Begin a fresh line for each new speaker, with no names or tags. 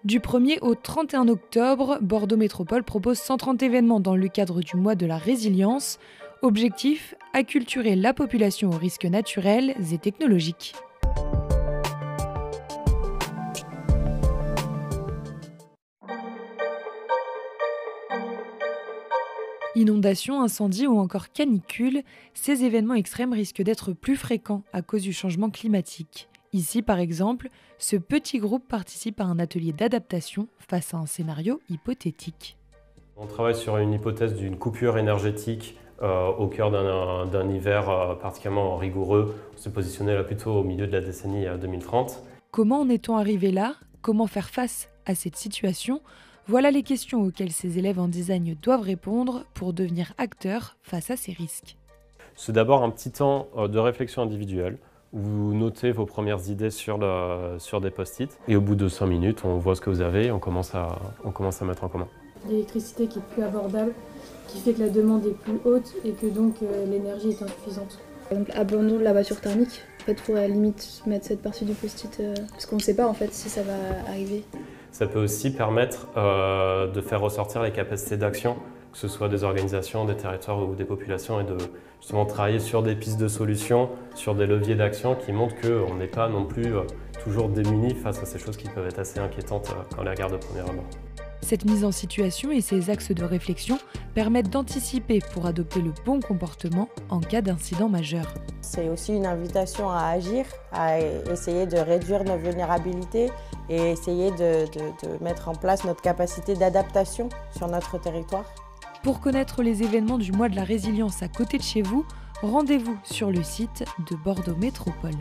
Du 1er au 31 octobre, Bordeaux Métropole propose 130 événements dans le cadre du mois de la résilience. Objectif, acculturer la population aux risques naturels et technologiques. Inondations, incendies ou encore canicules, ces événements extrêmes risquent d'être plus fréquents à cause du changement climatique. Ici, par exemple, ce petit groupe participe à un atelier d'adaptation face à un scénario hypothétique.
On travaille sur une hypothèse d'une coupure énergétique au cœur d'un hiver particulièrement rigoureux. On s'est positionné là plutôt au milieu de la décennie 2030.
Comment en est-on arrivé là ? Comment faire face à cette situation ? Voilà les questions auxquelles ces élèves en design doivent répondre pour devenir acteurs face à ces risques.
C'est d'abord un petit temps de réflexion individuelle où vous notez vos premières idées sur des post-it et au bout de 5 minutes, on voit ce que vous avez et on commence à mettre en commun.
L'électricité qui est plus abordable, qui fait que la demande est plus haute et que donc l'énergie est insuffisante.
Par exemple, abandon de la voiture thermique. En fait, il faudrait à la limite mettre cette partie du post-it parce qu'on ne sait pas en fait si ça va arriver.
Ça peut aussi permettre de faire ressortir les capacités d'action, que ce soit des organisations, des territoires ou des populations, et de justement travailler sur des pistes de solutions, sur des leviers d'action qui montrent qu'on n'est pas non plus toujours démunis face à ces choses qui peuvent être assez inquiétantes quand on les regarde de premier abord.
Cette mise en situation et ces axes de réflexion permettent d'anticiper pour adopter le bon comportement en cas d'incident majeur.
C'est aussi une invitation à agir, à essayer de réduire nos vulnérabilités et essayer de mettre en place notre capacité d'adaptation sur notre territoire.
Pour connaître les événements du mois de la résilience à côté de chez vous, rendez-vous sur le site de Bordeaux Métropole.